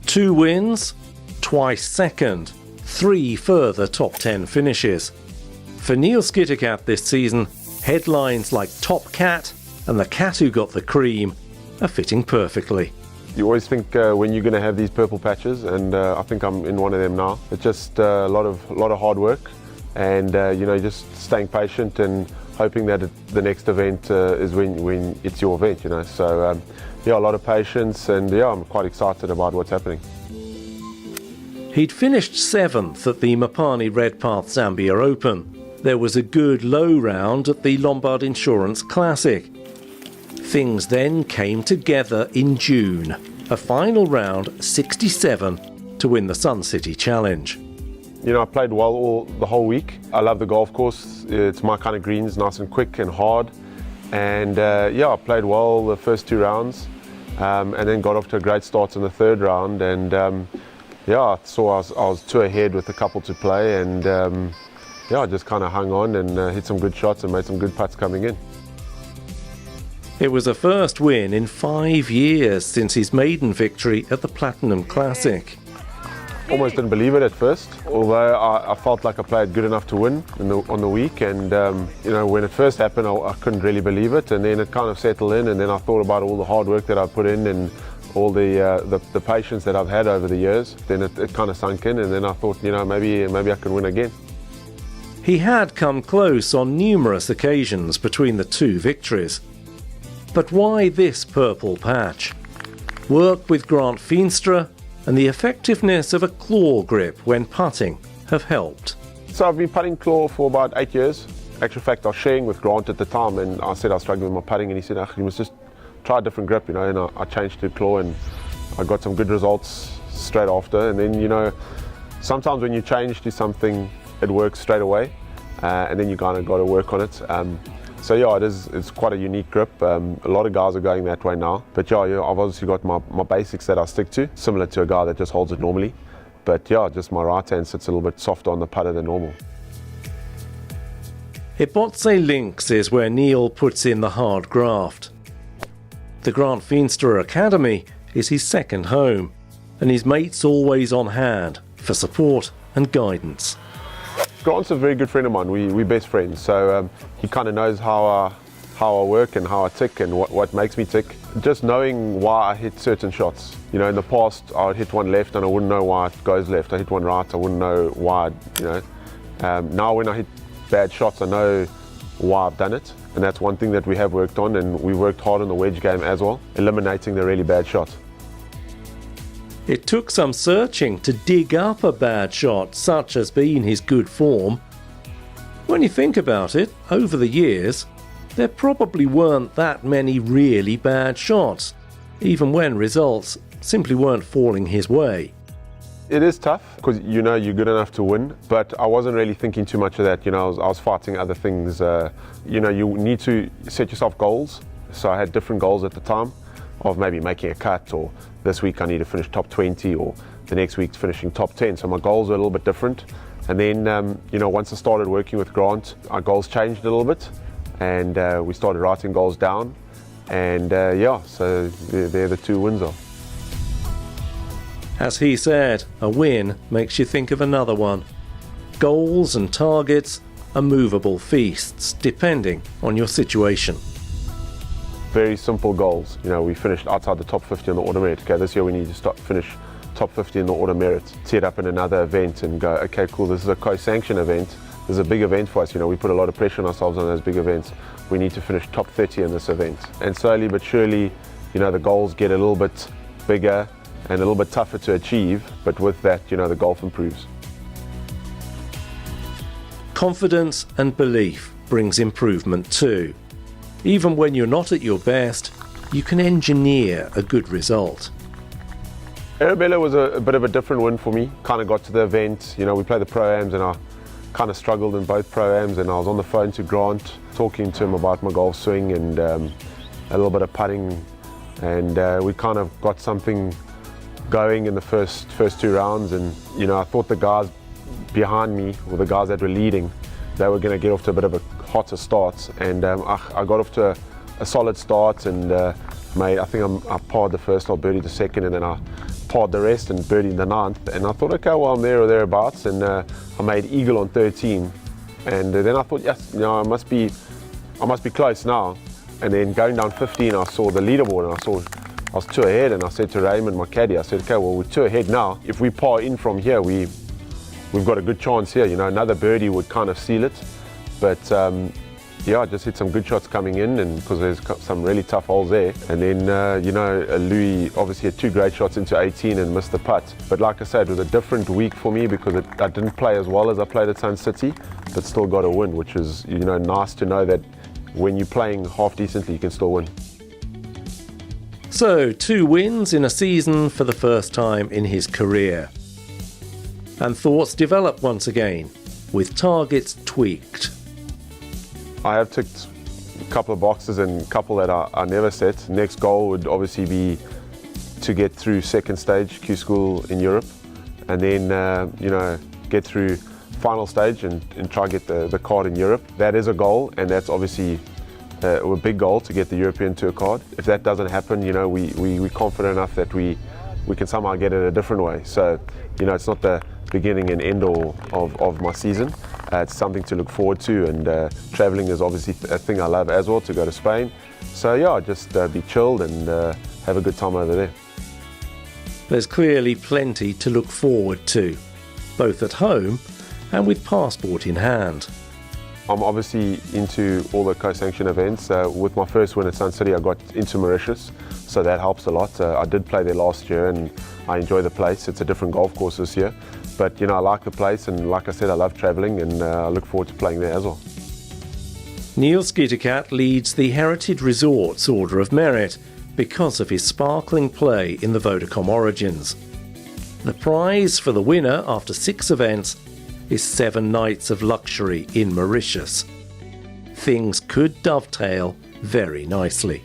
2 wins, twice second, 3 further top 10 finishes. For Neil Schietekat this season, headlines like Top Cat and the cat who got the cream are fitting perfectly. You always think when you're going to have these purple patches, and I think I'm in one of them now. It's just a lot of hard work, and just staying patient and hoping that the next event is when it's your event. So a lot of patience, and I'm quite excited about what's happening. He'd finished 7th at the Mopani Redpath Zambia Open. There was a good low round at the Lombard Insurance Classic. Things then came together in June. A final round 67 to win the Sun City Challenge. I played well the whole week. I love the golf course. It's my kind of greens, nice and quick and hard. And I played well the first 2 rounds, and then got off to a great start in the 3rd round. And I saw I was 2 ahead with a couple to play, and I just kind of hung on and hit some good shots and made some good putts coming in. It was a first win in 5 years since his maiden victory at the Platinum Classic. Almost didn't believe it at first, although I felt like I played good enough to win on the week. And when it first happened, I couldn't really believe it, and then it kind of settled in. And then I thought about all the hard work that I put in and all the patience that I've had over the years. Then it kind of sunk in, and then I thought, maybe I can win again. He had come close on numerous occasions between the 2 victories. But why this purple patch? Work with Grant Feenstra and the effectiveness of a claw grip when putting have helped. So I've been putting claw for about 8 years. Actual fact, I was sharing with Grant at the time, and I said I was struggling with my putting, and he said, you must just try a different grip, and I changed to claw, and I got some good results straight after. And then, sometimes when you change to something, it works straight away, and then you kind of got to work on it. It's quite a unique grip. A lot of guys are going that way now. But I've obviously got my basics that I stick to, similar to a guy that just holds it normally. But just my right hand sits a little bit softer on the putter than normal. Ibotse Links is where Neil puts in the hard graft. The Grant Feenstra Academy is his second home, and his mates always on hand for support and guidance. Grant's a very good friend of mine. We're best friends, so he kind of knows how I work and how I tick and what makes me tick. Just knowing why I hit certain shots. In the past, I would hit one left and I wouldn't know why it goes left. I hit one right, I wouldn't know why. Now when I hit bad shots, I know why I've done it, and that's one thing that we have worked on, and we worked hard on the wedge game as well, eliminating the really bad shots. It took some searching to dig up a bad shot, such has been his good form. When you think about it, over the years, there probably weren't that many really bad shots, even when results simply weren't falling his way. It is tough, because you're good enough to win, but I wasn't really thinking too much of that. I was fighting other things. You need to set yourself goals. So I had different goals at the time, of maybe making a cut, or this week I need to finish top 20, or the next week finishing top 10. So my goals were a little bit different. And then, once I started working with Grant, our goals changed a little bit, and we started writing goals down. And so they're the 2 wins are. As he said, a win makes you think of another one. Goals and targets are movable feasts, depending on your situation. Very simple goals. We finished outside the top 50 on the auto merit. Okay, this year we need to finish top 50 in the auto merit. Tee it up in another event and go, okay, cool, this is a co-sanction event. This is a big event for us. We put a lot of pressure on ourselves on those big events. We need to finish top 30 in this event. And slowly but surely, the goals get a little bit bigger and a little bit tougher to achieve, but with that, the golf improves. Confidence and belief brings improvement too. Even when you're not at your best, you can engineer a good result. Arabella was a bit of a different win for me. Kind of got to the event, we played the Pro-Ams, and I kind of struggled in both Pro-Ams, and I was on the phone to Grant, talking to him about my golf swing and a little bit of putting, and we kind of got something going in the first 2 rounds, and I thought the guys behind me, or the guys that were leading, they were going to get off to a bit of a hotter start, and I got off to a solid start, and I think I parred the first, I birdied the second, and then I parred the rest and birdied the 9th. And I thought, okay, well, I'm there or thereabouts. And I made eagle on 13. And then I thought, yes, I must be close now. And then going down 15, I saw the leaderboard and I was 2 ahead. And I said to Raymond, my caddy, I said, okay, well, we're 2 ahead now. If we par in from here, we've got a good chance here. Another birdie would kind of seal it. But yeah, I just hit some good shots coming in, and because there's some really tough holes there. And then, Louis obviously had 2 great shots into 18 and missed the putt. But like I said, it was a different week for me because I didn't play as well as I played at Sun City, but still got a win, which is, nice to know that when you're playing half decently, you can still win. So, 2 wins in a season for the first time in his career. And thoughts develop once again, with targets tweaked. I have ticked a couple of boxes and a couple that I never set. Next goal would obviously be to get through second stage Q School in Europe, and then get through final stage and try to get the card in Europe. That is a goal, and that's obviously a big goal to get the European Tour card. If that doesn't happen, we're confident enough that we can somehow get it a different way. So, it's not the beginning and end all of my season. It's something to look forward to, and traveling is obviously a thing I love as well, to go to Spain. So yeah, just be chilled and have a good time over there. There's clearly plenty to look forward to, both at home and with passport in hand. I'm obviously into all the co-sanction events. With my first win at Sun City, I got into Mauritius, so that helps a lot. I did play there last year and I enjoy the place. It's a different golf course this year. But I like the place, and like I said, I love travelling, and I look forward to playing there as well. Neil Schietekat leads the Heritage Resorts Order of Merit because of his sparkling play in the Vodacom Origins. The prize for the winner after 6 events is 7 nights of luxury in Mauritius. Things could dovetail very nicely.